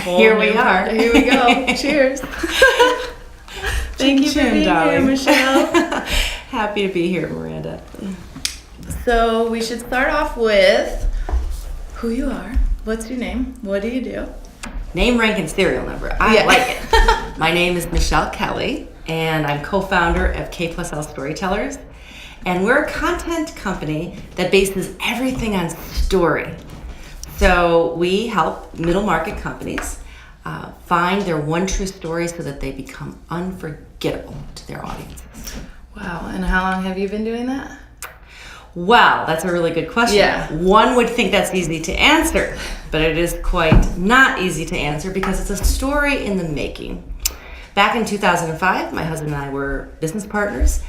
whole Here we are. Here we go. Cheers. Thank you for being here, Michelle. Happy to be here, Miranda. So we should start off with who you are. What's your name? What do you do? Name, rank, and serial number. I like it. My name is Michele Kelly, and I'm co-founder of K+L Storytellers. And we're a content company that bases everything on story. So we help middle market companies find their one true story so that they become unforgettable to their audiences. Wow, and how long have you been doing that? Well, that's a really good question. Yeah. One would think that's easy to answer, but it is quite not easy to answer because it's a story in the making. Back in 2005, my husband and I were business partners,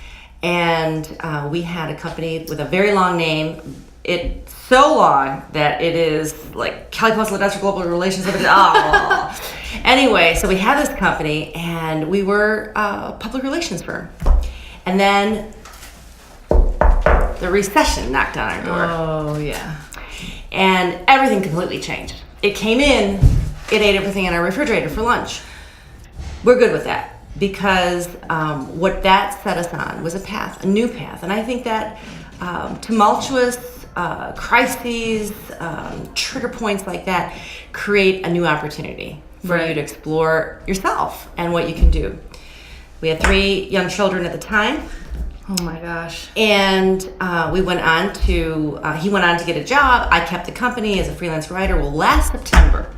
and we had a company with a very long name. It's so long that it is like Kelly + Industrial Global Relations. Anyway, so we had this company, and we were a public relations firm. And then the recession knocked on our door. Oh, yeah. And everything completely changed. It came in, it ate everything in our refrigerator for lunch. We're good with that because what that set us on was a path, a new path. And I think that tumultuous crises, trigger points like that create a new opportunity for you to explore yourself and what you can do. We had 3 young children at the time. Oh my gosh. And he went on to get a job. I kept the company as a freelance writer. Well, last September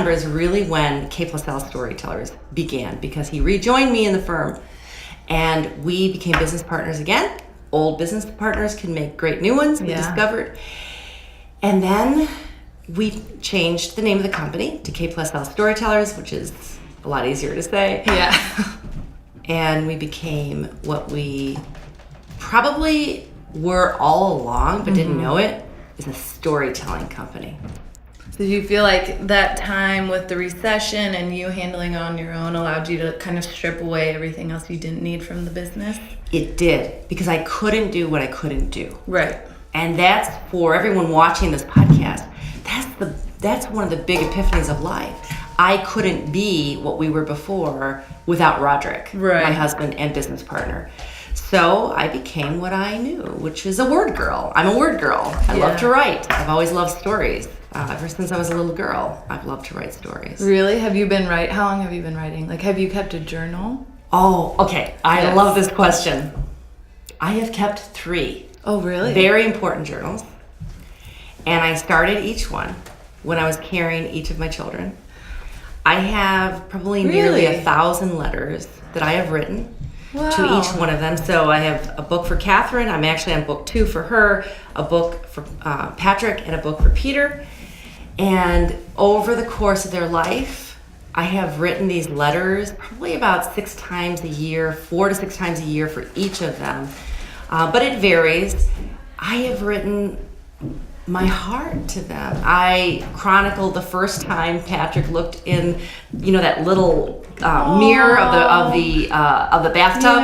is really when K+L Storytellers began because he rejoined me in the firm and we became business partners again. Old business partners can make great new ones, we discovered. And then we changed the name of the company to K+L Storytellers, which is a lot easier to say. Yeah. And we became what we probably were all along, but didn't know it, is a storytelling company. So do you feel like that time with the recession and you handling on your own allowed you to kind of strip away everything else you didn't need from the business? It did, because I couldn't do what I couldn't do. Right. And that's for everyone watching this podcast. That's one of the big epiphanies of life. I couldn't be what we were before without Roderick, my husband and business partner. So I became what I knew, which is a word girl. I'm a word girl. I love to write. I've always loved stories. Ever since I was a little girl, I've loved to write stories. Really? How long have you been writing? Like, have you kept a journal? Oh, okay. I love this question. I have kept 3. Oh, really? Very important journals. And I started each one when I was carrying each of my children. I have probably nearly 1,000 letters that I have written to each one of them. So I have a book for Catherine. I'm actually on book 2 for her, a book for Patrick, and a book for Peter. And over the course of their life, I have written these letters probably about 6 times a year, 4 to 6 times a year for each of them. But it varies. I have written my heart to them. I chronicled the first time Patrick looked in, that little mirror of the bathtub,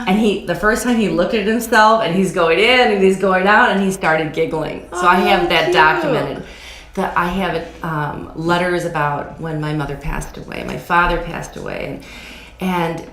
and the first time he looked at himself, and he's going in and he's going out, and he started giggling. So I have that documented. That I have letters about when my mother passed away, my father passed away, and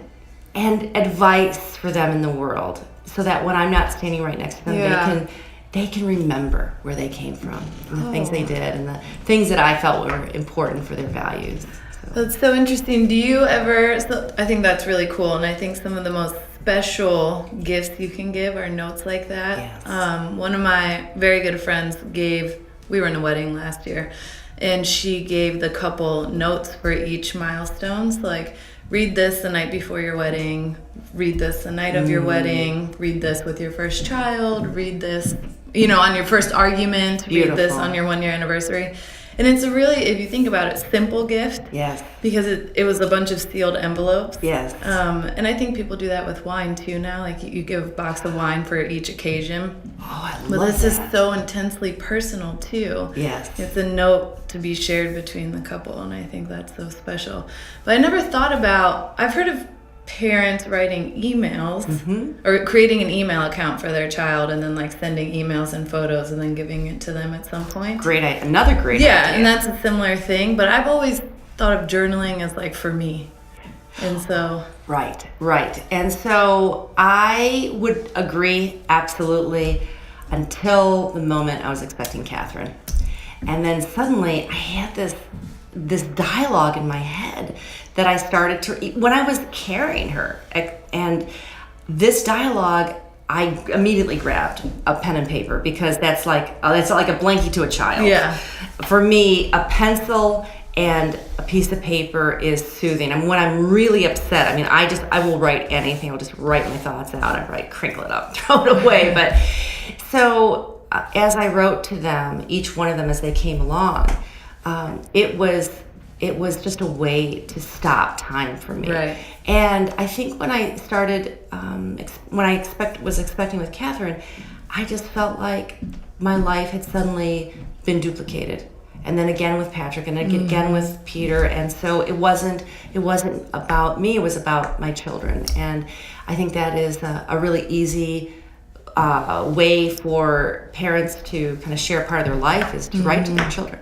advice for them in the world, so that when I'm not standing right next to them, they can remember where they came from, and the things they did, and the things that I felt were important for their values. So. That's so interesting. Do you ever, I think that's really cool, and I think some of the most special gifts you can give are notes like that. Yes. One of my very good friends we were in a wedding last year, and she gave the couple notes for each milestone. So like, read this the night before your wedding, read this the night of your wedding, read this with your first child, read this on your first argument, read this on your 1-year anniversary. And it's a really, if you think about it, simple gift. Yes. Because it was a bunch of sealed envelopes. Yes. And I think people do that with wine too now. Like you give a box of wine for each occasion. Oh, I love that. But this is so intensely personal too. Yes. It's a note to be shared between the couple, and I think that's so special. But I never thought about, I've heard of parents writing emails or creating an email account for their child and then like sending emails and photos and then giving it to them at some point. Another great idea. Yeah, and that's a similar thing, but I've always thought of journaling as like for me. And so Right. And so I would agree absolutely until the moment I was expecting Catherine. And then suddenly I had this dialogue in my head that I started to, when I was carrying her. And this dialogue, I immediately grabbed a pen and paper because that's like a blankie to a child. Yeah. For me, a pencil and a piece of paper is soothing. And when I'm really upset, I mean, I will write anything. I'll just write my thoughts out and crinkle it up, throw it away. But so as I wrote to them, each one of them as they came along, it was just a way to stop time for me. Right. And I think when I started, was expecting with Catherine, I just felt like my life had suddenly been duplicated. And then again with Patrick, and again with Peter, and so it wasn't about me. It was about my children, and I think that is a really easy way for parents to kind of share part of their life is to write to their children.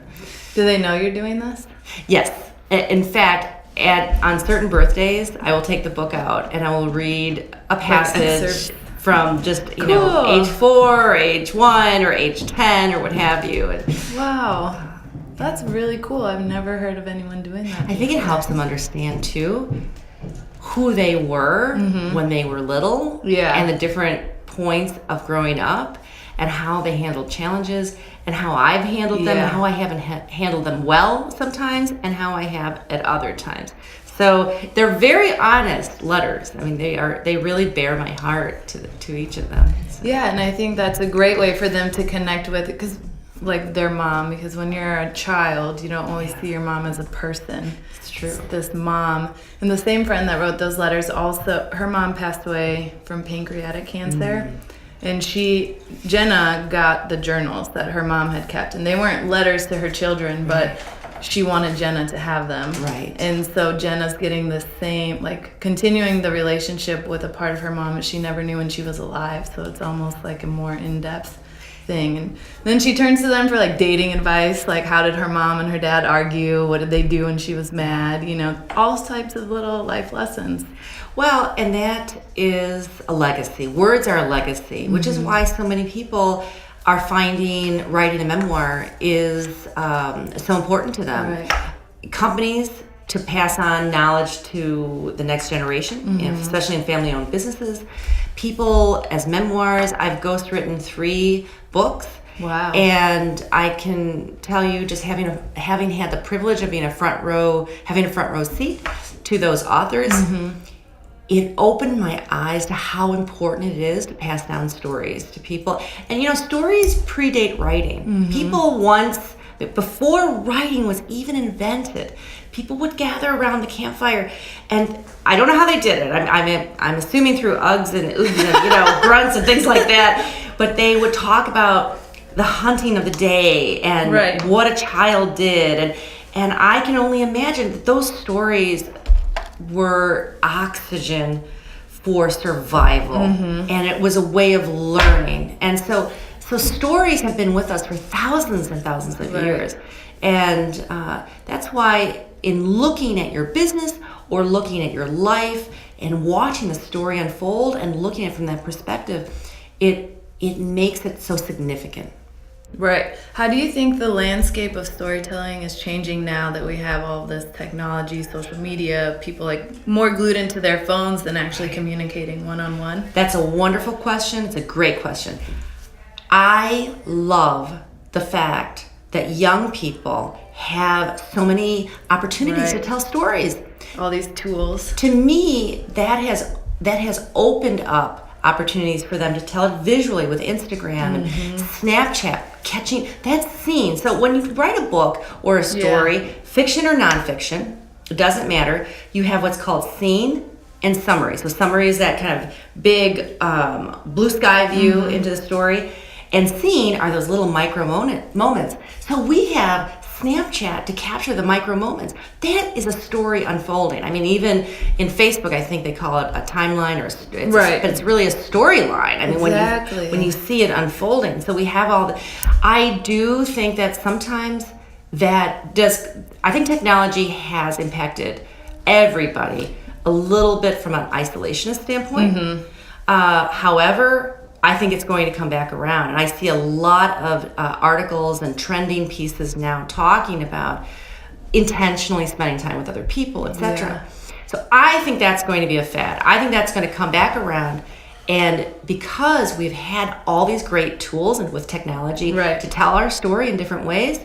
Do they know you're doing this? Yes. In fact, on certain birthdays, I will take the book out and I will read a passage from just age 4, or age 1, or age 10, or what have you. Wow. That's really cool. I've never heard of anyone doing that. I think it helps them understand too who they were when they were little, and the different points of growing up, and how they handled challenges, and how I've handled them, and how I haven't handled them well sometimes, and how I have at other times. So they're very honest letters. I mean, they really bear my heart to each of them. So. Yeah, and I think that's a great way for them to connect with it, because like their mom, because when you're a child, you don't always see your mom as a person. It's true. It's this mom. And the same friend that wrote those letters also, her mom passed away from pancreatic cancer. And Jenna got the journals that her mom had kept. And they weren't letters to her children, but she wanted Jenna to have them. Right. And so Jenna's getting the same, like continuing the relationship with a part of her mom that she never knew when she was alive. So it's almost like a more in-depth thing. And then she turns to them for like dating advice, like how did her mom and her dad argue, what did they do when she was mad, all types of little life lessons. Well, and that is a legacy. Words are a legacy, which is why so many people are finding writing a memoir is so important to them. Right. Companies to pass on knowledge to the next generation, especially in family-owned businesses. People as memoirs. I've ghostwritten 3 books. Wow. And I can tell you, just having had the privilege of being having a front row seat to those authors, it opened my eyes to how important it is to pass down stories to people. And stories predate writing. People once, before writing was even invented, people would gather around the campfire, and I don't know how they did it. I'm assuming through Uggs and oohs and grunts and things like that. But they would talk about the hunting of the day and what a child did, and I can only imagine that those stories were oxygen for survival, and it was a way of learning. And so stories have been with us for thousands and thousands of years, and that's why in looking at your business or looking at your life and watching the story unfold and looking at it from that perspective, it makes it so significant. Right. How do you think the landscape of storytelling is changing now that we have all this technology, social media, people like more glued into their phones than actually communicating one-on-one? That's a wonderful question. It's a great question. I love the fact that young people have so many opportunities to tell stories. All these tools. To me, that has opened up opportunities for them to tell it visually with Instagram and Snapchat, catching that scene. So when you write a book or a story, fiction or nonfiction, it doesn't matter, you have what's called scene and summary. So summary is that kind of big blue sky view into the story, and scene are those little micro moments. So we have Snapchat to capture the micro moments. That is a story unfolding. I mean, even in Facebook, I think they call it a timeline, but it's really a storyline. I mean, when you see it unfolding. So we have all the. I do think that sometimes I think technology has impacted everybody a little bit from an isolationist standpoint. However, I think it's going to come back around. And I see a lot of articles and trending pieces now talking about intentionally spending time with other people, etc. Yeah. So I think that's going to be a fad. I think that's going to come back around. And because we've had all these great tools and with technology to tell our story in different ways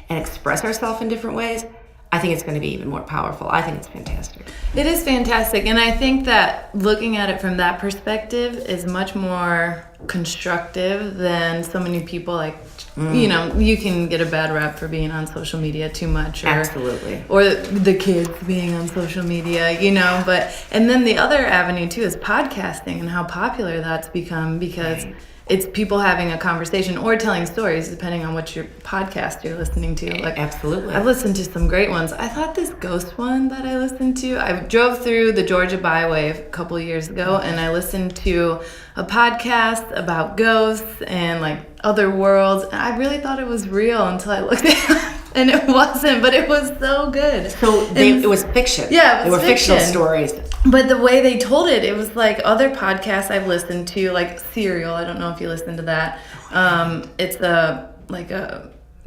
and express ourselves in different ways, I think it's going to be even more powerful. I think it's fantastic. It is fantastic. And I think that looking at it from that perspective is much more constructive than so many people you can get a bad rap for being on social media too much. Absolutely. Or the kids being on social media, and then the other avenue too is podcasting and how popular that's become because it's people having a conversation or telling stories, depending on what your podcast you're listening to. Absolutely. I've listened to some great ones. I thought this ghost one that I listened to, I drove through the Georgia Byway a couple of years ago, and I listened to a podcast about ghosts and other worlds. And I really thought it was real until I looked at it. And it wasn't, but it was so good. So it was fiction. Yeah, they were fictional stories. But the way they told it, it was like other podcasts I've listened to, like Serial. I don't know if you listen to that. It's a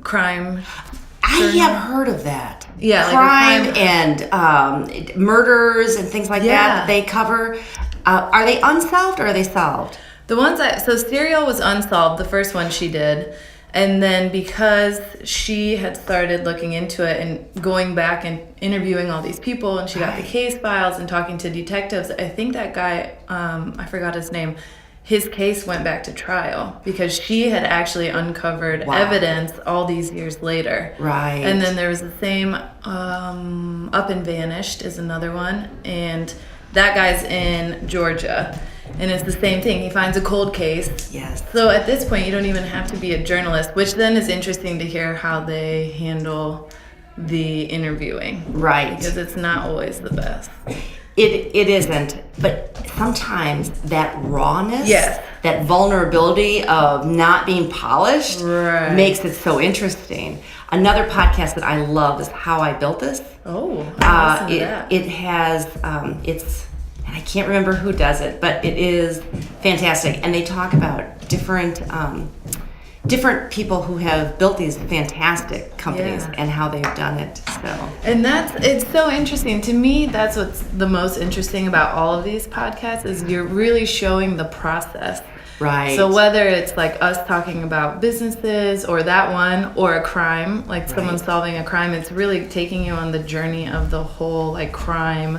crime. I have heard of that. Yeah, crime and murders and things like that they cover. Are they unsolved or are they solved? The ones so Serial was unsolved, the first one she did. And then because she had started looking into it and going back and interviewing all these people, and she got the case files and talking to detectives, I think that guy, I forgot his name, his case went back to trial because she had actually uncovered evidence all these years later. Right. And then there was the same, Up and Vanished is another one, and that guy's in Georgia. And it's the same thing. He finds a cold case. Yes. So at this point, you don't even have to be a journalist, which then is interesting to hear how they handle the interviewing. Right. Because it's not always the best. It isn't. But sometimes that rawness, that vulnerability of not being polished makes it so interesting. Another podcast that I love is How I Built This. Oh, I listen to that. It has, and I can't remember who does it, but it is fantastic. And they talk about different people who have built these fantastic companies and how they've done it. So, and it's so interesting to me. That's what's the most interesting about all of these podcasts is you're really showing the process. Right. So whether it's like us talking about businesses or that one or a crime, like someone solving a crime, it's really taking you on the journey of the whole crime.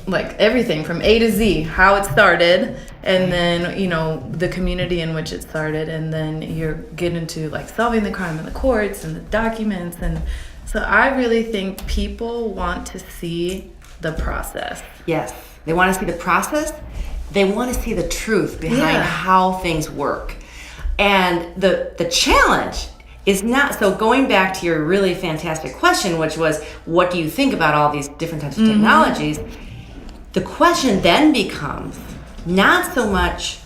Everything from A to Z, how it started, and then, the community in which it started, and then you're getting into solving the crime in the courts and the documents. And so I really think people want to see the process. Yes, they want to see the process. They want to see the truth behind how things work. And the challenge is not, so going back to your really fantastic question, which was, what do you think about all these different types of technologies? The question then becomes not so much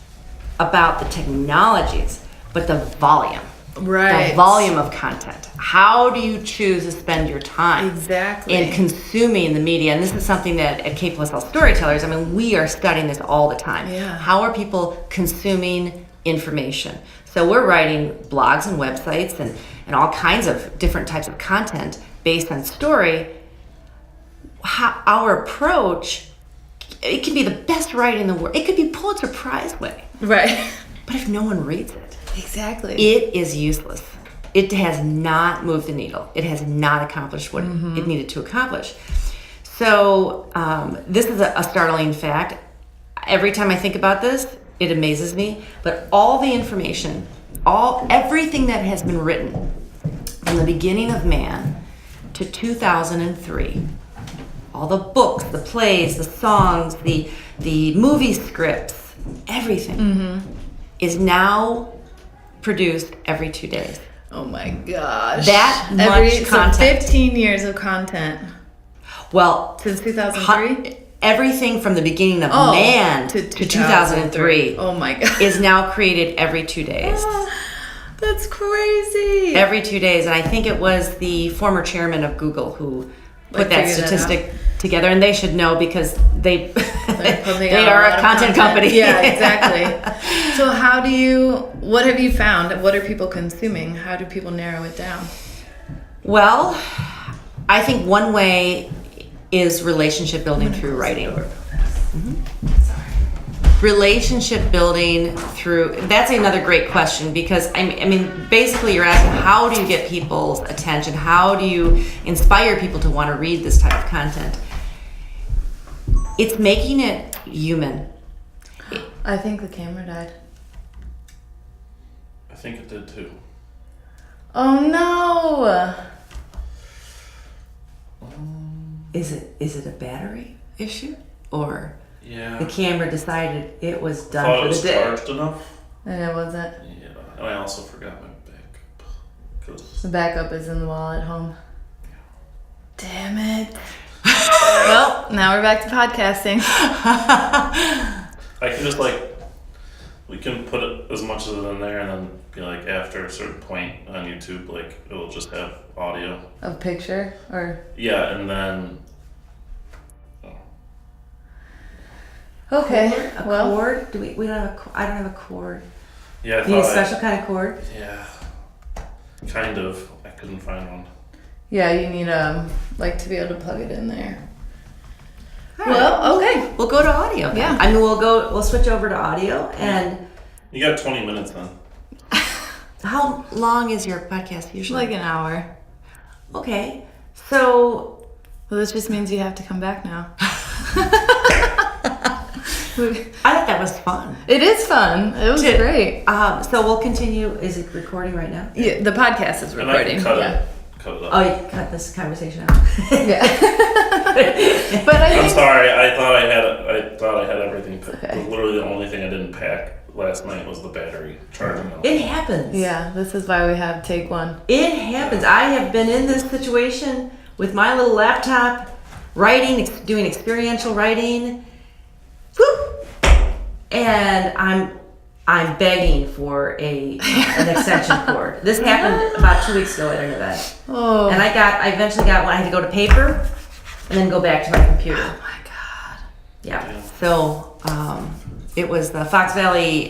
about the technologies, but the volume. Right. The volume of content. How do you choose to spend your time in consuming the media? And this is something that at K+L Storytellers, we are studying this all the time. Yeah. How are people consuming information? So we're writing blogs and websites and all kinds of different types of content based on story. Our approach, it can be the best writing in the world. It could be Pulitzer Prize winning. Right. But if no one reads it, it is useless. It has not moved the needle. It has not accomplished what it needed to accomplish. So this is a startling fact. Every time I think about this, it amazes me. But all the information, everything that has been written from the beginning of man to 2003, all the books, the plays, the songs, the movie scripts, everything is now produced every 2 days. Oh my gosh. That much content. So 15 years of content. Well, since 2003? Everything from the beginning of Man to 2003. Oh my God. Is now created every 2 days. That's crazy. Every 2 days. And I think it was the former chairman of Google who put that statistic together, and they should know because they are a content company. Yeah, exactly. So what have you found? What are people consuming? How do people narrow it down? Well, I think one way is relationship building through writing. Relationship building through, that's another great question, because I mean basically you're asking, how do you get people's attention? How do you inspire people to want to read this type of content? It's making it human. I think the camera died. I think it did too. Oh no! Is it a battery issue, or yeah, the camera decided it was done for the day? It was charged enough. And it wasn't. Yeah, and I also forgot my backup. The backup is in the wall at home. Damn it. Well, now we're back to podcasting. I can just we can put it as much of it in there, and then be like, after a certain point on YouTube, it will just have audio. Of picture or? Yeah, and then. Okay. A cord? We don't have I don't have a cord. Yeah. Do you need a special kind of cord? Yeah. Kind of. I couldn't find one. Yeah, you need to be able to plug it in there. Well, okay. We'll go to audio then. Yeah. I mean, we'll switch over to audio, and you got 20 minutes then. How long is your podcast usually? Like an hour. Okay. So well, this just means you have to come back now. I thought that was fun. It is fun. It was great. So we'll continue. Is it recording right now? Yeah, the podcast is recording. And I can cut it up. Oh, you cut this conversation out. Yeah. But I'm sorry. I thought I had everything. Okay. Literally, the only thing I didn't pack last night was the battery charging. It happens. Yeah, this is why we have take one. It happens. I have been in this situation with my little laptop, writing, doing experiential writing. Whoop! And I'm begging for an extension cord. This happened about 2 weeks ago at an event. Oh. And I eventually got one. I had to go to paper and then go back to my computer. Oh my God. Yeah. So it was the Fox Valley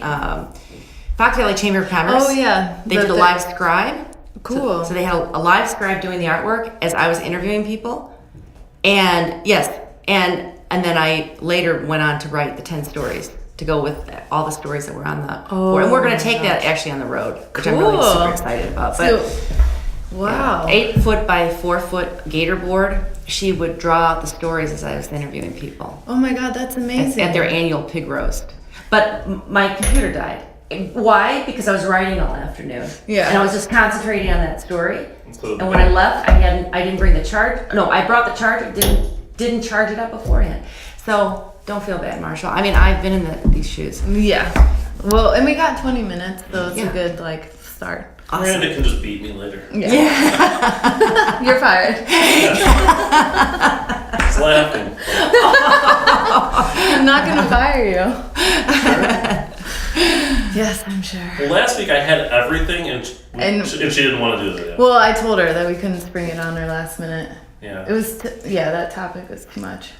Chamber of Commerce. Oh yeah. They did a live scribe. Cool. So they had a live scribe doing the artwork as I was interviewing people. And yes, and then I later went on to write the 10 stories to go with all the stories that were on the board. And we're going to take that actually on the road, which I'm really super excited about. But wow. 8 foot by 4 foot gator board. She would draw out the stories as I was interviewing people. Oh my God, that's amazing. At their annual pig roast. But my computer died. Why? Because I was writing all afternoon. Yeah. And I was just concentrating on that story. So And when I left, I didn't bring the charger. No, I brought the charger. Didn't charge it up beforehand. So don't feel bad, Marshall. I mean, I've been in these shoes. Yeah. Well, and we got 20 minutes, so it's a good start. Awesome. Miranda can just beat me later. Yeah. You're fired. Just laughing. I'm not gonna fire you. Yes, I'm sure. Well, last week I had everything, and she didn't want to do that. Well, I told her that we couldn't spring it on her last minute. Yeah. It was that topic was too much.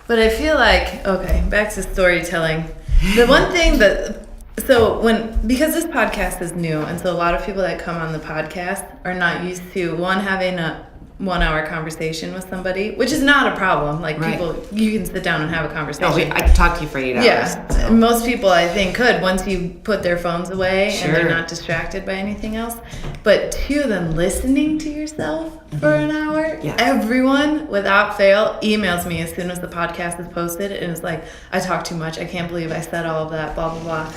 But I feel like, okay, back to storytelling. The one thing because this podcast is new, and so a lot of people that come on the podcast are not used to having a 1 hour conversation with somebody, which is not a problem. People, you can sit down and have a conversation. No, I could talk to you for 8 hours. Yeah, So. most people I think could once you put their phones away Sure. and they're not distracted by anything else. But then listening to yourself for an hour, everyone without fail emails me as soon as the podcast is posted and it's like, I talk too much. I can't believe I said all of that, blah, blah, blah.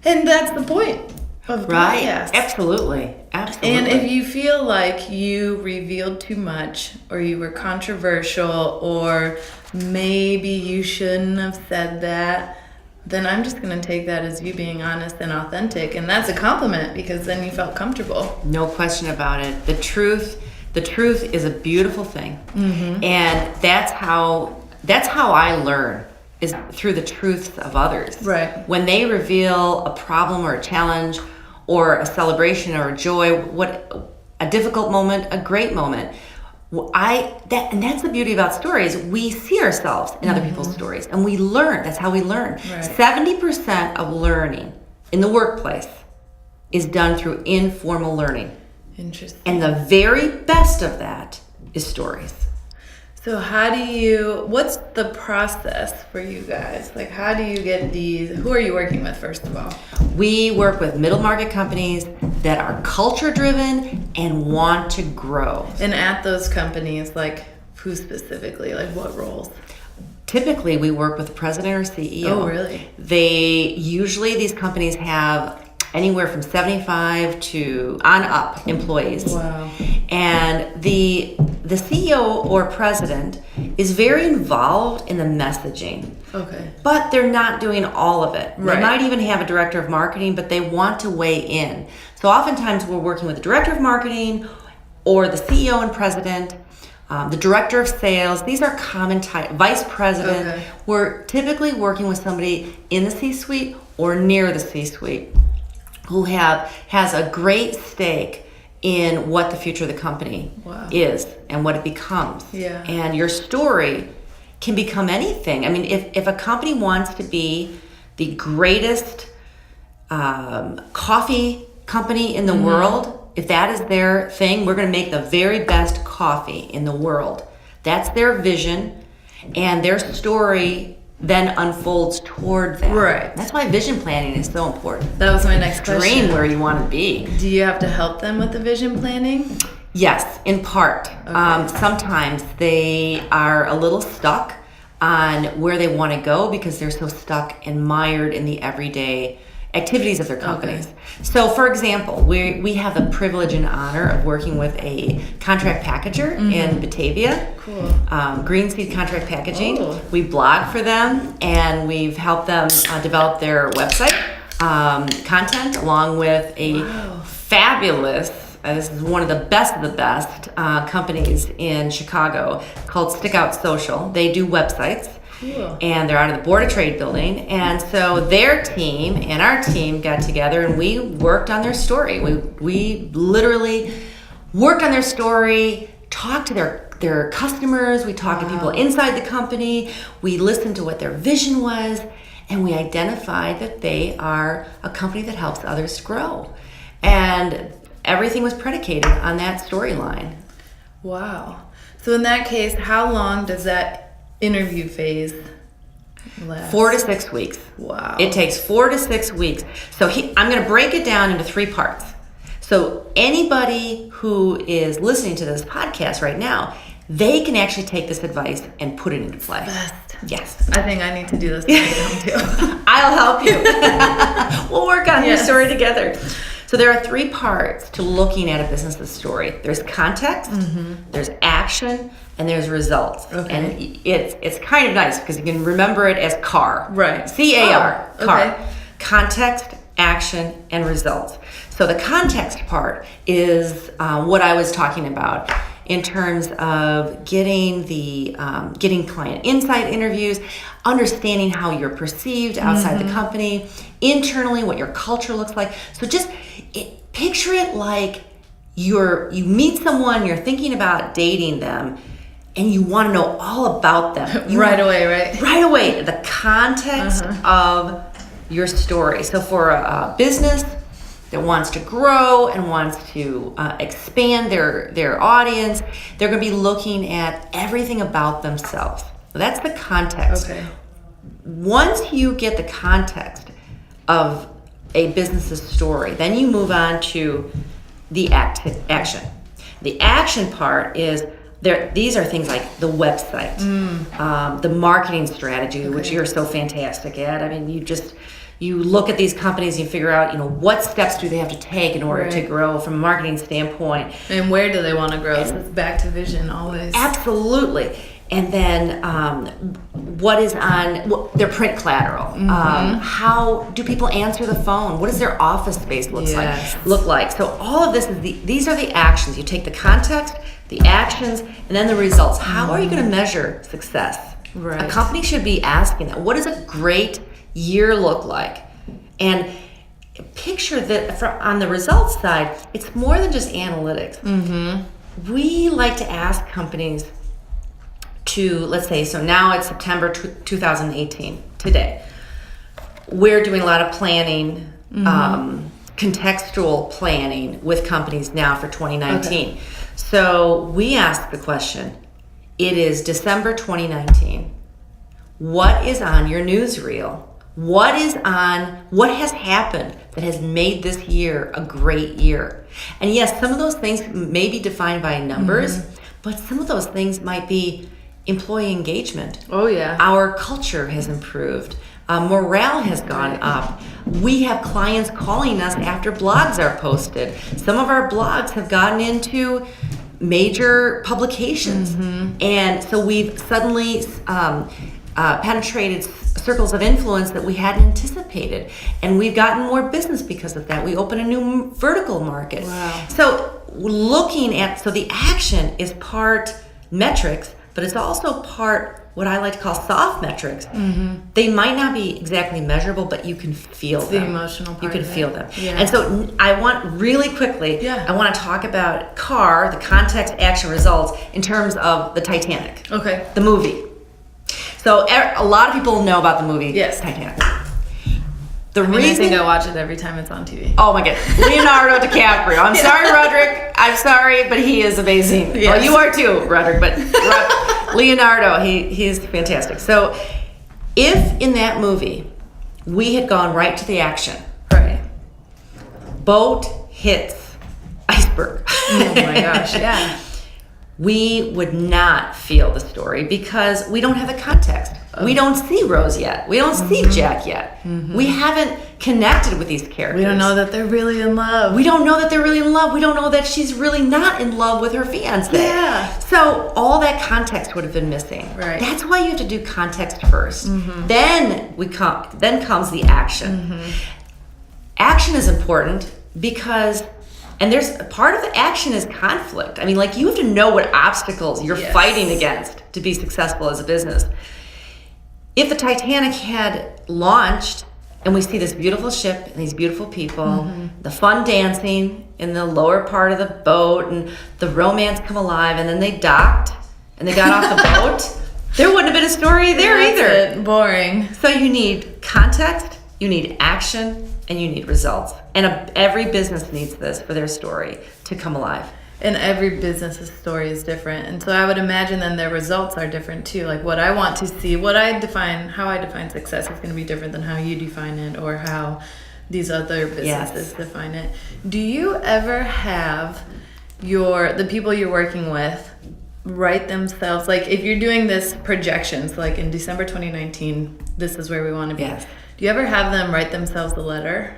And that's the point of the podcast. Absolutely. And if you feel like you revealed too much or you were controversial or maybe you shouldn't have said that, then I'm just going to take that as you being honest and authentic. And that's a compliment because then you felt comfortable. No question about it. The truth is a beautiful thing. Mm-hmm. And that's how I learn, is through the truth of others. Right. When they reveal a problem or a challenge or a celebration or a joy, a difficult moment, a great moment, and that's the beauty about stories. We see ourselves in other people's stories, and we learn. That's how we learn. Right. 70% of learning in the workplace is done through informal learning. Interesting. And the very best of that is stories. So what's the process for you guys? Like, how do you get who are you working with, first of all? We work with middle market companies that are culture driven and want to grow. And at those companies, like, who specifically? Like, what roles? Typically, we work with the president or CEO. Oh, really? These companies have anywhere from 75 to on up employees. Wow. And the CEO or president is very involved in the messaging. Okay. But they're not doing all of it. Right. They might even have a director of marketing, but they want to weigh in. So oftentimes we're working with the director of marketing or the CEO and president, the director of sales. These are common vice president. Okay. We're typically working with somebody in the C-suite or near the C-suite who has a great stake in what the future of the company is and what it becomes. Yeah. And your story can become anything. I mean, if a company wants to be the greatest coffee company in the world, if that is their thing, we're going to make the very best coffee in the world. That's their vision, and their story then unfolds toward that. Right. That's why vision planning is so important. That was my next question. Dream where you want to be. Do you have to help them with the vision planning? Yes, in part. Okay. Sometimes they are a little stuck on where they want to go because they're so stuck and mired in the everyday activities of their companies. Okay. So, for example, we have the privilege and honor of working with a contract packager in Batavia. Cool. Green Seed Contract Packaging. Oh. We blog for them, and we've helped them develop their website content along with a fabulous, this is one of the best companies in Chicago called Stick Out Social. They do websites. Cool. And they're out of the Board of Trade building. And so their team and our team got together and we worked on their story. We literally worked on their story, talked to their customers, we talked to people inside the company, we listened to what their vision was, and we identified that they are a company that helps others grow. And everything was predicated on that storyline. Wow. So in that case, how long does that interview phase last? 4 to 6 weeks. Wow. It takes 4 to 6 weeks. So I'm going to break it down into 3 parts. So anybody who is listening to this podcast right now, they can actually take this advice and put it into play. Best. Yes. I think I need to do this too. I'll help you. We'll work on your story together. So there are 3 parts to looking at a business's story. There's context, there's action, and there's results. Okay. And it's kind of nice because you can remember it as CAR. Right. C-A-R. Oh, CAR. okay. Context, action, and results. So the context part is what I was talking about in terms of getting client insight interviews, understanding how you're perceived outside the company, internally what your culture looks like. So just picture it like you meet someone, you're thinking about dating them, and you want to know all about them. Right away. Right away, the context of your story. So for a business that wants to grow and wants to expand their audience, they're going to be looking at everything about themselves. So that's the context. Okay. Once you get the context of a business's story, then you move on to the action. The action part is these are things like the website, the marketing strategy, which you're so fantastic at. I mean, you look at these companies and you figure out, what steps do they have to take in order to grow from a marketing standpoint. And where do they want to grow? So it's back to vision always. Absolutely. and then what is on their print collateral? How do people answer the phone? What does their office space look like? So all of this these are the actions. You take the context, the actions, and then the results. How are you going to measure success? Right. A company should be asking that. What does a great year look like? And picture that on the results side, it's more than just analytics. We like to ask companies to, let's say, so now it's September 2018, today. We're doing a lot of planning, contextual planning with companies now for 2019. Okay. So we ask the question, it is December 2019. What is on your newsreel? What has happened that has made this year a great year? And yes, some of those things may be defined by numbers, but some of those things might be employee engagement. Oh yeah. Our culture has improved. Morale has gone up. We have clients calling us after blogs are posted. Some of our blogs have gotten into major publications. And so we've suddenly penetrated circles of influence that we hadn't anticipated, and we've gotten more business because of that. We open a new vertical market. Wow. So the action is part metrics, but it's also part what I like to call soft metrics. They might not be exactly measurable, but you can feel them. The emotional part. You can feel them. Yeah. And so I want really quickly, I want to talk about CAR, the context, action, results, in terms of the Titanic. Okay. The movie. So a lot of people know about the movie Titanic. I think I watch it every time it's on TV. Oh my God. Leonardo DiCaprio. I'm sorry, Roderick. I'm sorry, but he is amazing. Yes. Well, you are too, Roderick, but Leonardo, he's fantastic. So if in that movie we had gone right to the action. Right. Boat hits iceberg. Oh my gosh, yeah. We would not feel the story because we don't have the context. We don't see Rose yet. We don't see Jack yet. We haven't connected with these characters. We don't know that they're really in love. We don't know that they're really in love. We don't know that she's really not in love with her fiancé. Yeah. So all that context would have been missing. Right. That's why you have to do context first. Then comes the action. Action is important because, and there's part of the action is conflict. I mean, like, you have to know what obstacles you're fighting against to be successful as a business. If the Titanic had launched and we see this beautiful ship and these beautiful people, the fun dancing in the lower part of the boat and the romance come alive, and then they docked and they got off the boat, there wouldn't have been a story there either. Boring. So you need context, you need action, and you need results. And every business needs this for their story to come alive. And every business's story is different. And so I would imagine then their results are different too. Like what I want to see, how I define success is going to be different than how you define it or how these other businesses define it. Do you ever have the people you're working with write themselves, like if you're doing this projections, like in December 2019, this is where we want to be. Yes. Do you ever have them write themselves a letter?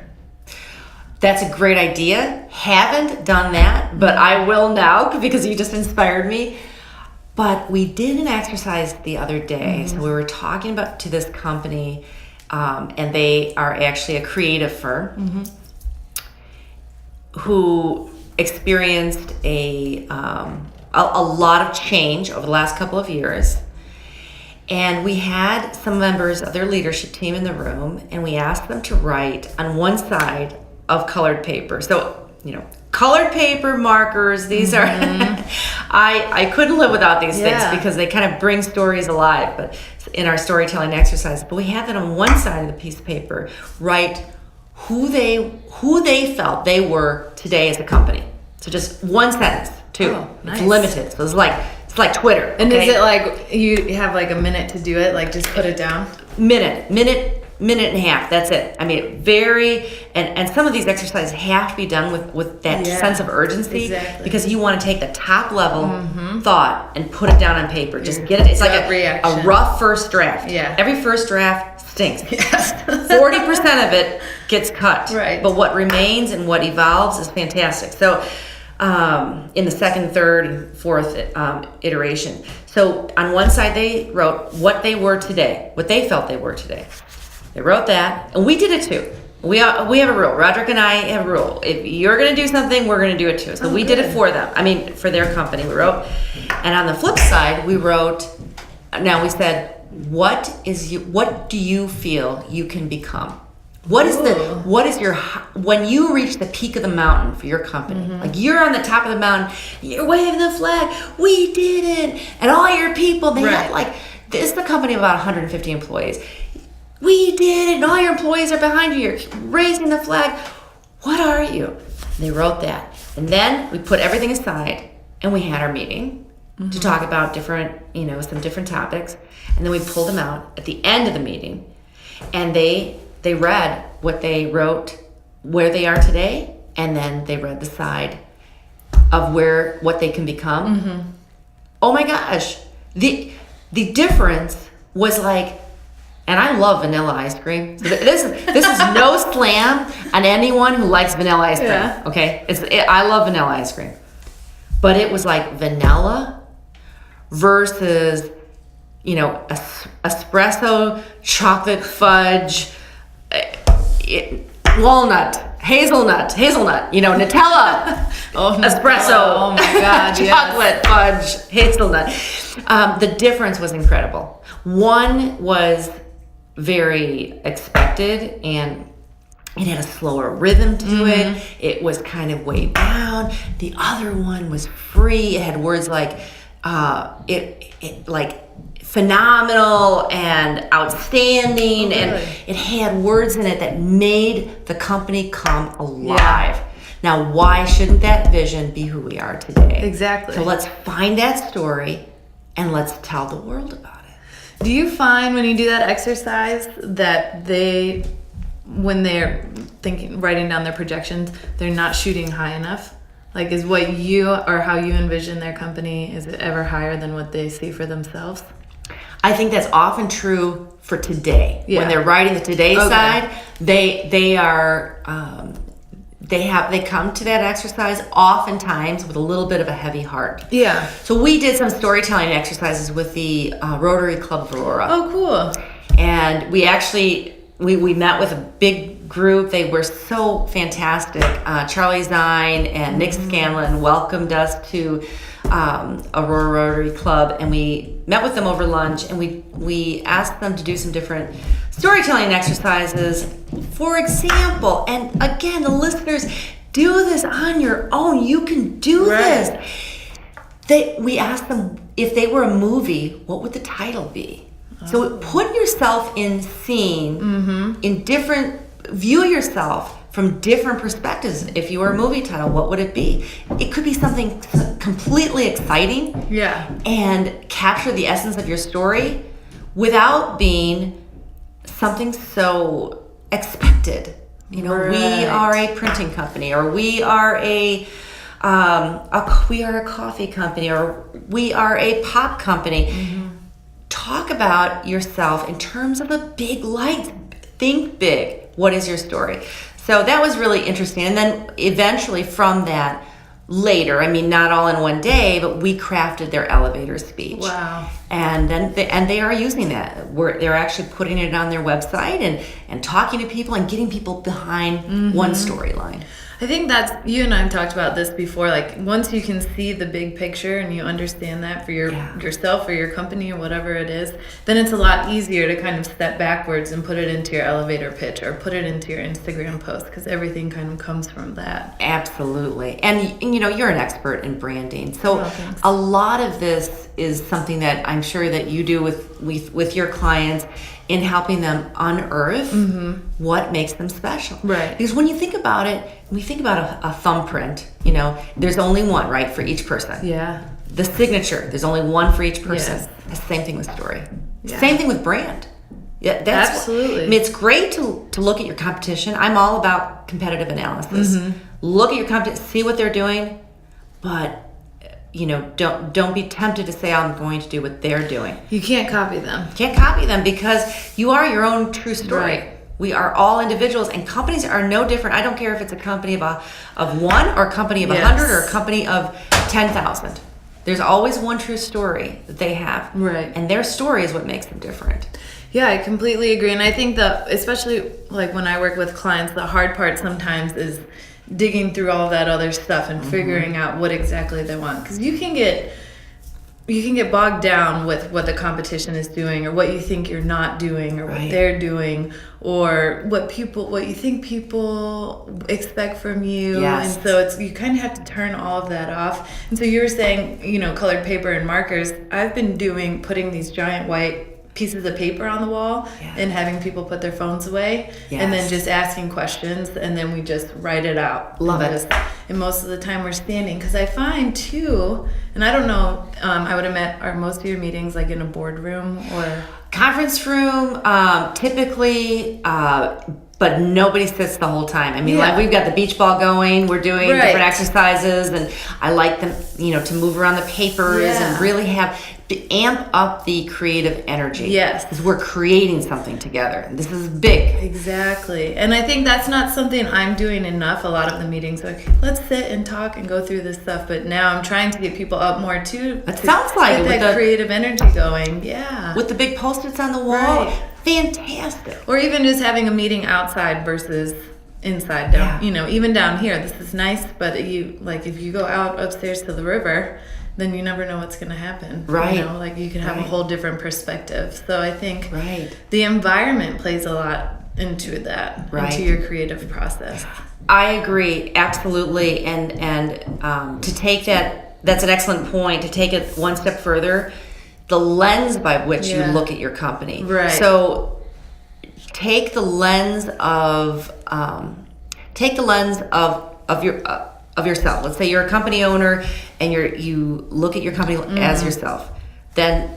That's a great idea. Haven't done that, but I will now because you just inspired me. But we did an exercise the other day. So we were talking to this company, and they are actually a creative firm who experienced a lot of change over the last couple of years. And we had some members of their leadership team in the room, and we asked them to write on one side of colored paper. So, colored paper, markers, these are, I couldn't live without these things because they kind of bring stories alive, but in our storytelling exercise. But we had that on one side of the piece of paper, write who they felt they were today as a company. So just one sentence, too. Oh, nice. It's limited. So it's like Twitter. And okay? is it like you have like a minute to do it? Like just put it down? Minute and a half. That's it. I mean, and some of these exercises have to be done with that sense of urgency because you want to take the top level thought and put it down on paper. Just get it. It's like a rough first draft. Yeah. Every first draft stinks. Yes. 40% of it gets cut. Right. But what remains and what evolves is fantastic. So in the second, third, and fourth iteration. So on one side, they wrote what they were today, what they felt they were today. They wrote that, and we did it too. We have a rule. Roderick and I have a rule. If you're going to do something, we're going to do it too. So we did it for them. I mean, for their company, we wrote. And on the flip side, we wrote. Now we said, what do you feel you can become? What is your when you reach the peak of the mountain for your company? Like you're on the top of the mountain, you're waving the flag. We did it, and all your people. They had like this is the company of about 150 employees. We did it, and all your employees are behind you. You're raising the flag. What are you? And they wrote that, and then we put everything aside, and we had our meeting to talk about some different topics, and then we pulled them out at the end of the meeting, and they read what they wrote, where they are today, and then they read the side of what they can become. Oh my gosh, the difference was like. And I love vanilla ice cream. This is no slam on anyone who likes vanilla ice cream. Yeah. Okay, I love vanilla ice cream, but it was like vanilla versus, espresso, chocolate fudge, walnut, hazelnut, Nutella, espresso, oh my God, chocolate fudge, hazelnut. The difference was incredible. One was very expected, and it had a slower rhythm to it. It was kind of way down. The other one was free. It had words like it like phenomenal and outstanding, and it had words in it that made the company come alive. Now, why shouldn't that vision be who we are today? Exactly. So let's find that story and let's tell the world about it. Do you find when you do that exercise that when they're writing down their projections, they're not shooting high enough? Like, is what you or how you envision their company, is it ever higher than what they see for themselves? I think that's often true for today. Yeah. When they're writing the today side, they are they come to that exercise oftentimes with a little bit of a heavy heart. Yeah. So we did some storytelling exercises with the Rotary Club of Aurora. Oh, cool. And we actually we met with a big group. They were so fantastic. Charlie Zine and Nick Scanlon welcomed us to Aurora Rotary Club, and we met with them over lunch, and we asked them to do some different storytelling exercises. For example, and again, the listeners, do this on your own. You can do this. We asked them if they were a movie, what would the title be? So put yourself in scene, in different, view yourself from different perspectives. If you were a movie title, what would it be? It could be something completely exciting, and capture the essence of your story without being something so expected. We are a printing company, or we are a coffee company, or we are a pop company. Talk about yourself in terms of a big light. Think big. What is your story? So that was really interesting. And then eventually from that, later, I mean, not all in one day, but we crafted their elevator speech. Wow. And then they are using that. They're actually putting it on their website and talking to people and getting people behind one storyline. I think that's, you and I have talked about this before, like once you can see the big picture and you understand that for yourself or your company or whatever it is, then it's a lot easier to kind of step backwards and put it into your elevator pitch or put it into your Instagram post, because everything kind of comes from that. Absolutely. And you're an expert in branding. So a lot of this is something that I'm sure that you do with your clients in helping them unearth what makes them special. Right. Because when you think about it, when you think about a thumbprint, there's only one, right, for each person. Yeah. The signature, there's only one for each person. Yes. The same thing with story. Yeah. Same thing with brand. Yeah, that's absolutely. I mean, it's great to look at your competition. I'm all about competitive analysis. Look at your competition, see what they're doing, but don't be tempted to say I'm going to do what they're doing. You can't copy them. Can't copy them, because you are your own true story. Right. We are all individuals, and companies are no different. I don't care if it's a company of one or a company of 100 or a company of 10,000. There's always one true story that they have. Right. And their story is what makes them different. Yeah, I completely agree. And I think that, especially like when I work with clients, the hard part sometimes is digging through all that other stuff and figuring out what exactly they want. Because you can get bogged down with what the competition is doing, or what you think you're not doing, or what they're doing, or what you think people expect from you. Yes. And so you kind of have to turn all of that off. And so you were saying, colored paper and markers. I've been putting these giant white pieces of paper on the wall and having people put their phones away and then just asking questions, and then we just write it out. Love it. And most of the time we're standing, because I find too, and I don't know, I would have are most of your meetings like in a boardroom or conference room, typically, but nobody sits the whole time. I mean, like we've got the beach ball going, we're doing different exercises, and I like them, to move around the papers and really to amp up the creative energy. Yes. Because we're creating something together. This is big. Exactly. And I think that's not something I'm doing enough. A lot of the meetings, like, let's sit and talk and go through this stuff. But now I'm trying to get people up more too. It sounds like get it. that creative energy going. Yeah. With the big Post-its on the wall. Right. Fantastic. Or even just having a meeting outside versus inside. Down, even down here, this is nice. But if you go out upstairs to the river, then you never know what's going to happen. Right. You can have a whole different perspective. So I think Right. the environment plays a lot into that, into your creative process. I agree, absolutely. And to take that's an excellent point, to take it one step further, the lens by which you look at your company. Right. So take the lens of yourself. Let's say you're a company owner and you look at your company as yourself. Then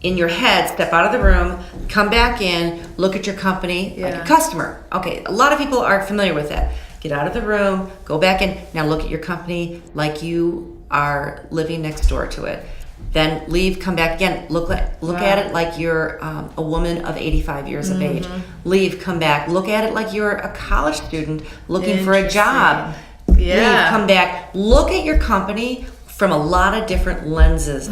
in your head, step out of the room, come back in, look at your company like a customer. Okay, a lot of people aren't familiar with that. Get out of the room, go back in, now look at your company like you are living next door to it. Then leave, come back again, look at it like you're a woman of 85 years of age. Leave, come back, look at it like you're a college student looking for a job. Leave, come back, look at your company from a lot of different lenses,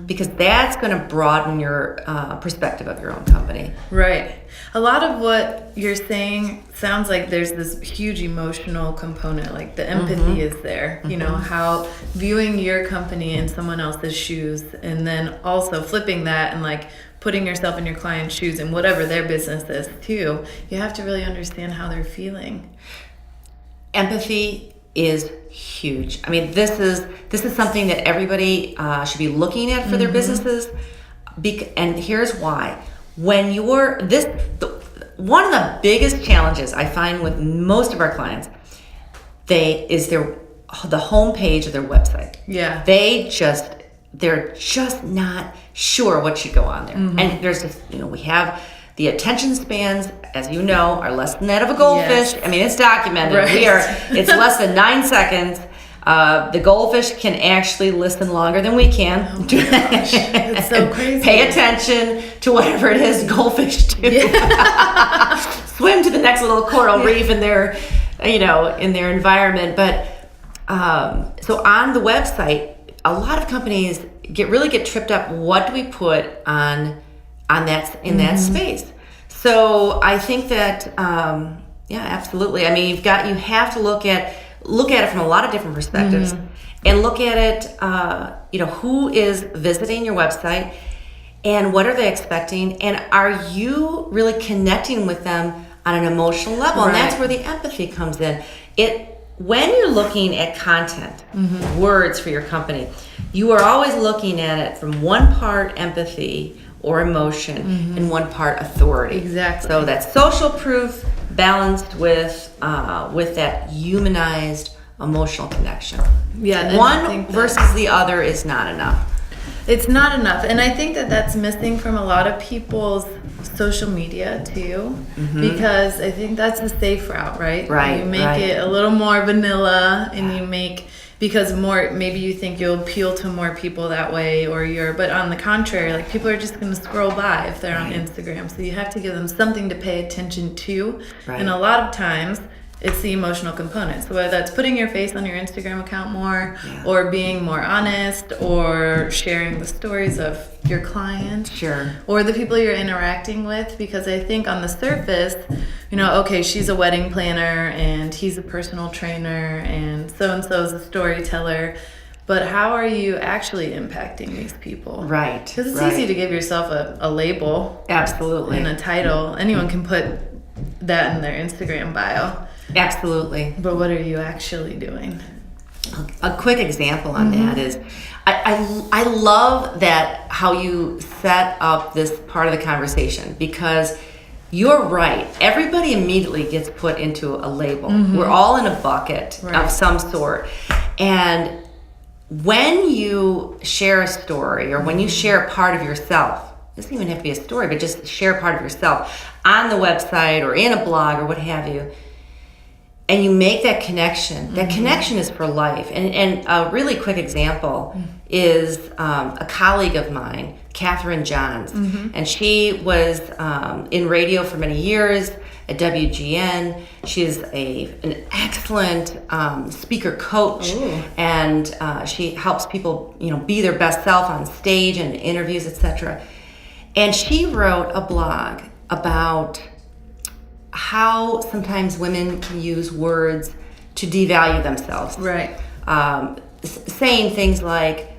because that's going to broaden your perspective of your own company. Right. A lot of what you're saying sounds like there's this huge emotional component, like the empathy is there, how viewing your company in someone else's shoes, and then also flipping that and like putting yourself in your client's shoes and whatever their business is too. You have to really understand how they're feeling. Empathy is huge. I mean, this is something that everybody should be looking at for their businesses. And here's why. When you're one of the biggest challenges I find with most of our clients, the homepage of their website. Yeah. They're just not sure what should go on there. And there's just, we have the attention spans, as you know, are less than that of a goldfish. Yes. I mean, it's documented. Right. It's less than 9 seconds. The goldfish can actually listen longer than we can. Oh my gosh. It's so crazy. Pay attention to whatever it is goldfish do. Yeah. Swim to the next little coral reef in their, in their environment. But so on the website, a lot of companies get tripped up. What do we put on that in that space? So I think that absolutely. I mean, you have to look at it from a lot of different perspectives, and look at it. Who is visiting your website, and what are they expecting, and are you really connecting with them on an emotional level? Right. And that's where the empathy comes in. When you're looking at content, words for your company, you are always looking at it from one part empathy or emotion and one part authority. Exactly. So that's social proof balanced with that humanized emotional connection. Yeah. One versus the other is not enough. It's not enough. And I think that that's missing from a lot of people's social media too, because I think that's a safe route, right? Right. You make it a little more vanilla, and you make because maybe you think you'll appeal to more people that way, but on the contrary, like people are just going to scroll by if they're on Instagram. So you have to give them something to pay attention to. Right. And a lot of times it's the emotional component. So whether that's putting your face on your Instagram account more, or being more honest, or sharing the stories of your clients, Sure. or the people you're interacting with. Because I think on the surface, okay, she's a wedding planner and he's a personal trainer and so is a storyteller. But how are you actually impacting these people? Right. Because it's easy to give yourself a label. Absolutely. And a title. Anyone can put that in their Instagram bio. Absolutely. But what are you actually doing? A quick example on that is, I love that how you set up this part of the conversation, because you're right. Everybody immediately gets put into a label. We're all in a bucket of some sort. And when you share a story, or when you share a part of yourself, it doesn't even have to be a story, but just share a part of yourself on the website or in a blog or what have you, and you make that connection, that connection is for life. And a really quick example is a colleague of mine, Catherine Johns. And she was in radio for many years at WGN. She is an excellent speaker coach. And she helps people, be their best self on stage and interviews, etc. And she wrote a blog about how sometimes women can use words to devalue themselves. Right. Saying things like,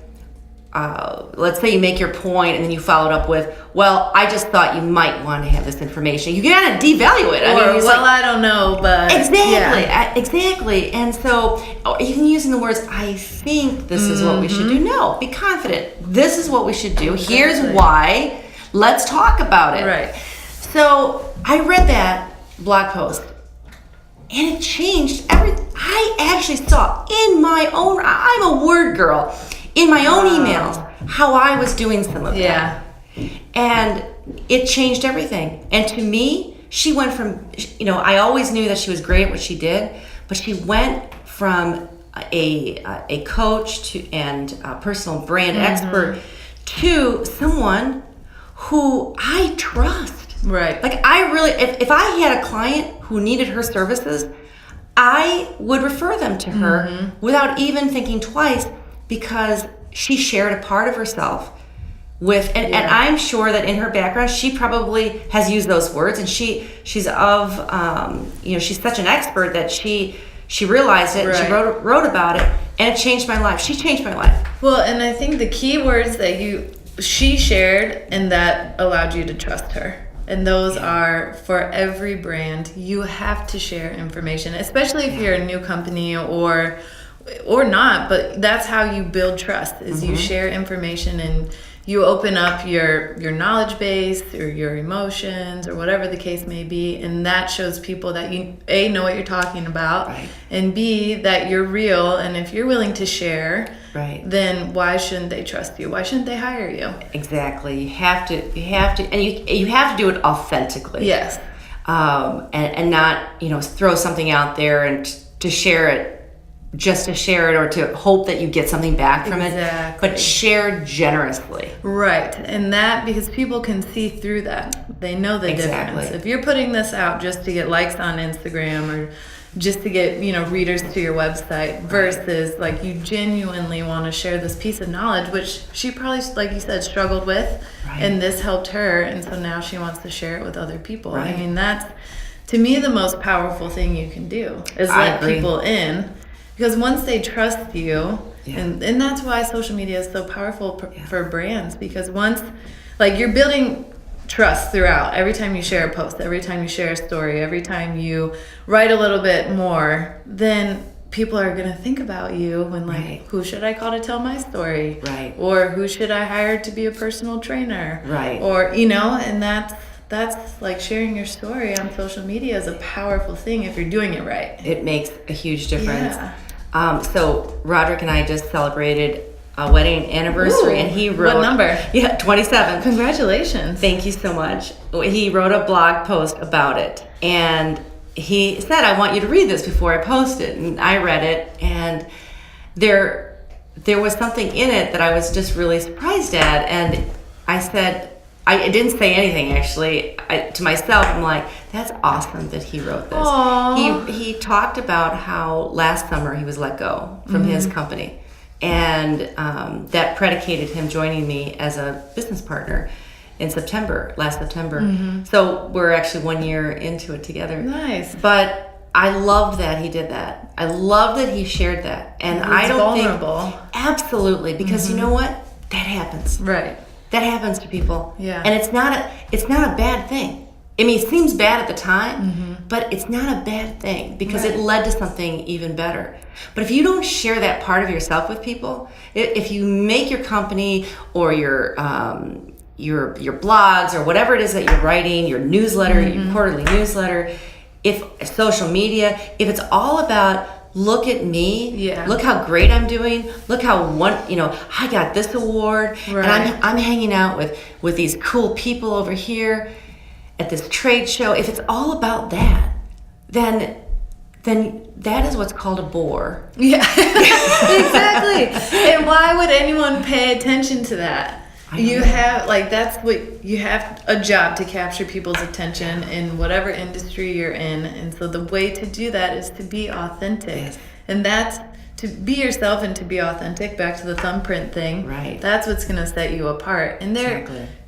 let's say you make your point and then you follow it up with, well, I just thought you might want to have this information. You gotta devalue it. I don't know, but Exactly. And so, even using the words, I think this is what we should do. No, be confident. This is what we should do. Here's why. Let's talk about it. Right. So I read that blog post, and it changed everything. I actually saw in my own, I'm a word girl, in my own emails, how I was doing some of that. And it changed everything. And to me, she went from, I always knew that she was great at what she did, but she went from a coach and a personal brand expert to someone who I trust. Right. Like, I really, if I had a client who needed her services, I would refer them to her without even thinking twice, because she shared a part of herself with, and I'm sure that in her background, she probably has used those words, and she's she's such an expert that she realized it, and she wrote about it, and it changed my life. She changed my life. Well, and I think the key words that she shared and that allowed you to trust her. And those are for every brand. You have to share information, especially if you're a new company or not, but that's how you build trust, is you share information and you open up your knowledge base or your emotions or whatever the case may be, and that shows people that you A, know what you're talking about, and B, that you're real. And if you're willing to share, then why shouldn't they trust you? Why shouldn't they hire you? Exactly. You have to, and you have to do it authentically. Yes. And not, throw something out there and to share it, just to share it or to hope that you get something back from it, but share generously. Right. And that, because people can see through that. They know the difference. If you're putting this out just to get likes on Instagram or just to get, readers to your website, versus like you genuinely want to share this piece of knowledge, which she probably, like you said, struggled with, and this helped her, and so now she wants to share it with other people. I mean, that's, to me, the most powerful thing you can do is let people in. Because once they trust you, and that's why social media is so powerful for brands, because once, like, you're building trust throughout. Every time you share a post, every time you share a story, every time you write a little bit more, then people are going to think about you when, like, who should I call to tell my story? Or who should I hire to be a personal trainer? Or, and that's like sharing your story on social media is a powerful thing if you're doing it right. It makes a huge difference. So Roderick and I just celebrated a wedding anniversary, and he wrote... What number? 27. Congratulations. Thank you so much. He wrote a blog post about it, and he said, I want you to read this before I post it. And I read it, and there was something in it that I was just really surprised at, and I said, I didn't say anything actually. To myself, I'm like, that's awesome that he wrote this. Aww. He talked about how last summer he was let go from his company, and that predicated him joining me as a business partner in last September. So we're actually 1 year into it together. Nice. But I loved that he did that. I love that he shared that. And I don't vulnerable. think... Absolutely. Because you know what? That happens. Right. That happens to people. Yeah. And it's not a bad thing. I mean, it seems bad at the time, but it's not a bad thing because it led to something even better. But if you don't share that part of yourself with people, if you make your company or your blogs or whatever it is that you're writing, your newsletter, your quarterly newsletter, if social media, if it's all about look at me, look how great I'm doing, look how I got this award, and I'm hanging out with these cool people over here at this trade show. If it's all about that, then that is what's called a bore. Yeah, exactly. And why would anyone pay attention to that? You have you have a job to capture people's attention in whatever industry you're in, and so the way to do that is to be authentic, and that's to be yourself and to be authentic. Back to the thumbprint thing, right? That's what's gonna set you apart. And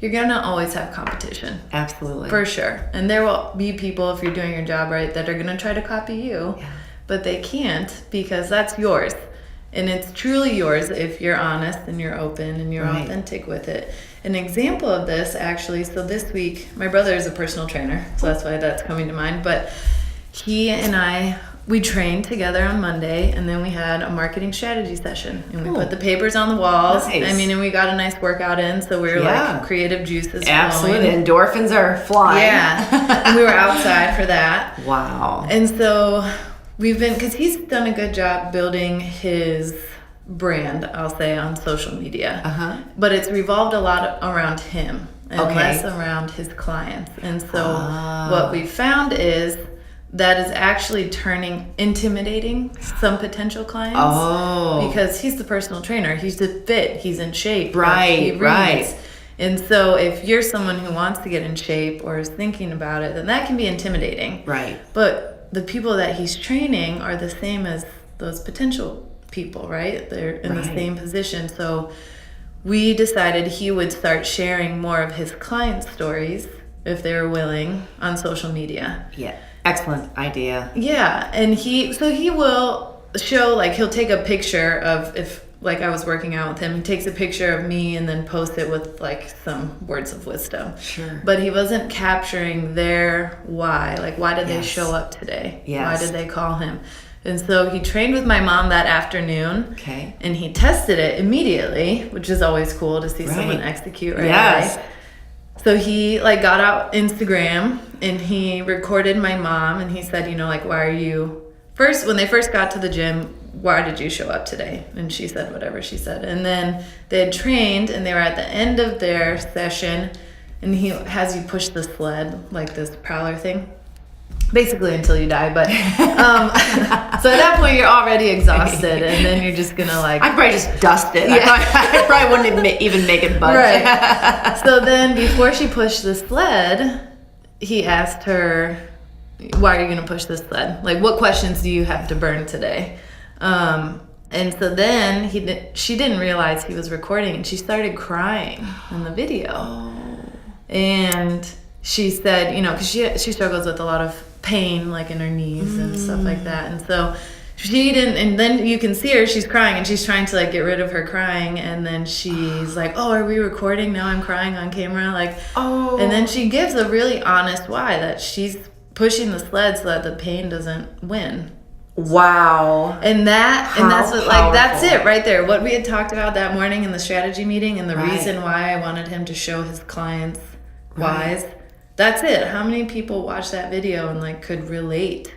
you're gonna always have competition, absolutely, for sure. And there will be people, if you're doing your job right, that are gonna try to copy you, but they can't because that's yours. And it's truly yours if you're honest and you're open and you're authentic with it. An example of this, actually, so this week, my brother is a personal trainer, so that's why that's coming to mind. But he and we trained together on Monday, and then we had a marketing strategy session. And we put the papers on the walls. Nice. I mean, and we got a nice workout in, so we were like creative juices Absolutely. flowing. Endorphins are flying. Yeah. And we were outside for that. Wow. And so... because he's done a good job building his brand, I'll say, on social media. But it's revolved a lot around him and less around his clients. And so what we found is that is actually intimidating some potential clients. Because he's the personal trainer. He's fit. He's in shape. Right. And so if you're someone who wants to get in shape or is thinking about it, then that can be intimidating. Right. But the people that he's training are the same as those potential people, right? They're in the same position. So we decided he would start sharing more of his client stories, if they were willing, on social media. Yeah. Excellent idea. Yeah. And he will show, he'll take a picture of, if I was working out with him, he takes a picture of me and then posts it with some words of wisdom. Sure. But he wasn't capturing their why. Why did they show up today? Yes. Why did they call him? And so he trained with my mom that afternoon. Okay. And he tested it immediately, which is always cool to see someone execute right away. So he got out Instagram and he recorded my mom and he said, why are you when they first got to the gym, why did you show up today? And she said whatever she said. And then they had trained and they were at the end of their session and he has you push the sled, this prowler thing, basically until you die. But so at that point you're already exhausted and then you're just gonna I'd probably just dust it. I probably wouldn't even make it budge. Right. So then before she pushed the sled, he asked her, why are you going to push this sled? What questions do you have to burn today? And so then she didn't realize he was recording and she started crying in the video. And she said, because she struggles with a lot of pain, in her knees and stuff like that. And so she didn't, and then you can see her, she's crying and she's trying to get rid of her crying. And then she's like, oh, are we recording? Now I'm crying on camera. And then she gives a really honest why, that she's pushing the sled so that the pain doesn't win. Wow. And that's what, that's it right there. What we had talked about that morning in the strategy meeting and the reason why I wanted him to show his clients whys. That's it. How many people watched that video and could relate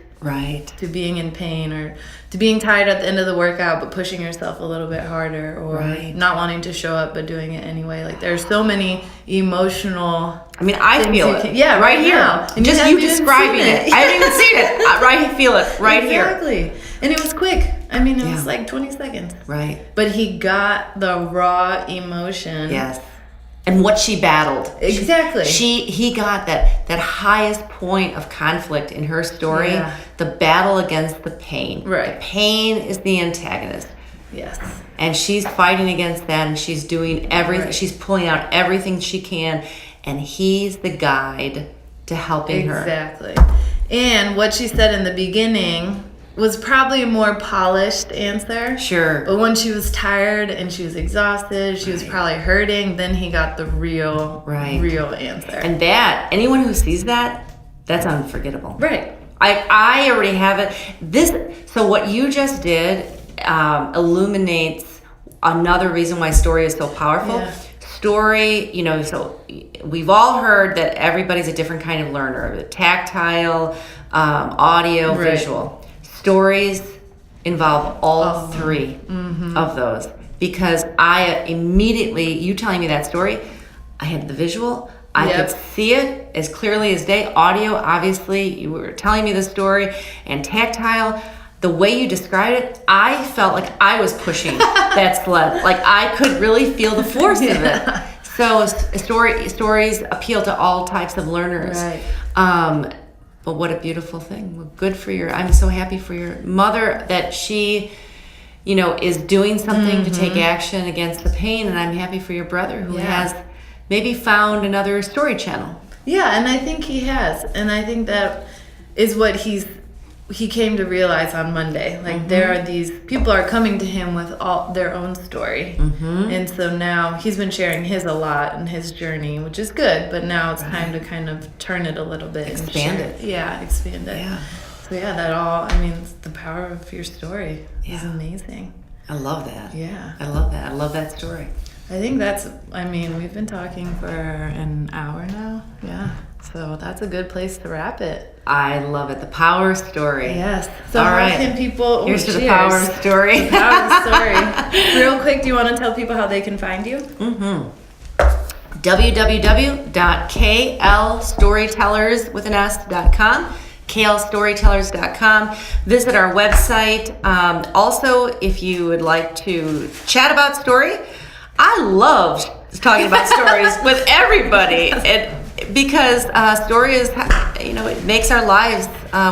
to being in pain or to being tired at the end of the workout but pushing yourself a little bit harder or not wanting to show up but doing it anyway. There's so many emotional I feel it. Right here. And just you describing it. I haven't even seen it. I feel it right here. Exactly. And it was quick. I mean, it was like 20 seconds. Right. But he got the raw emotion. Yes. And what she battled. Exactly. He got that highest point of conflict in her story. Yeah. The battle against the pain. Right. The pain is the antagonist. Yes. And she's fighting against that, and she's doing everything. Right. She's pulling out everything she can, and he's the guide to helping her. Exactly. And what she said in the beginning was probably a more polished answer. Sure. But when she was tired and she was exhausted, she was probably hurting, then he got the real answer. And that, anyone who sees that, that's unforgettable. Right. I already have it. So what you just did illuminates another reason why story is so powerful. Yeah. Story, so we've all heard that everybody's a different kind of learner. Tactile, audio, visual. Stories involve all three of those. Because I immediately, you telling me that story, I had the visual, I could see it as clearly as day. Audio, obviously, you were telling me the story. And tactile, the way you described it, I felt like I was pushing that sled. Like I could really feel the force of it. So stories appeal to all types of learners. Right. But what a beautiful thing. Good for I'm so happy for your mother that she, is doing something to take action against the pain. And I'm happy for your brother who has maybe found another story channel. Yeah, and I think he has. And I think that is what he came to realize on Monday. Like there are these people are coming to him with all their own story. And so now he's been sharing his a lot and his journey, which is good, but now it's time to kind of turn it a little bit. Expand it. Yeah, expand it. Yeah. So it's the power of your story is amazing. I love that. Yeah. I love that. I love that story. I think we've been talking for an hour now. Yeah. So that's a good place to wrap it. I love it. The power story. Yes. So all how right. can people... Here's to the power of story. The power of story. Real quick, do you want to tell people how they can find you? www.klstorytellers.com klstorytellers.com. Visit our website. Also, if you would like to chat about story, I love talking about stories with everybody. Because story is, it makes our lives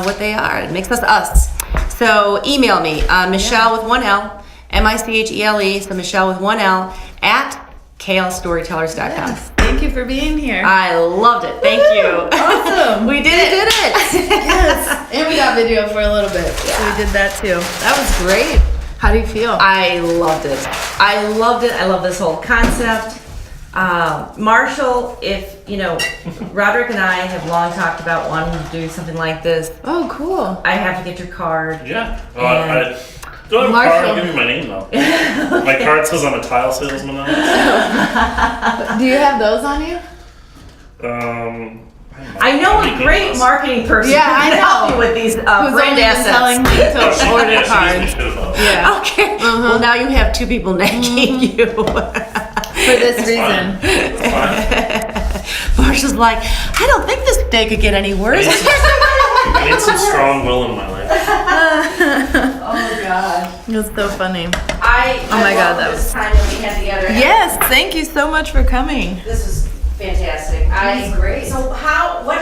what they are. It makes us. So email me, Michele with one L, Michele, so Michele with one L, at klstorytellers.com. Yes. Thank you for being here. I loved it. Thank you. Awesome. We did it. Yes. And we got video for a little bit. So we did that too. That was great. How do you feel? I loved it. I love this whole concept. Marshall, if Roderick and I have long talked about wanting to do something like this. Oh, cool. I have to get your card. Yeah. I don't have a card. I'll give you my name though. My card says I'm a tile salesman on it. Do you have those on you? I know a great marketing person. Yeah, I who can help know. you with these Who's brand only assets. selling to order cards. Yeah. Okay. Well, now you have two people nagging you. For this reason. Marshall's like, I don't think this day could get any worse. I need some strong will in my life. Oh God. It was so funny. Oh my God, that was time that we had together. Yes, thank you so much for coming. This was fantastic. This is great. So what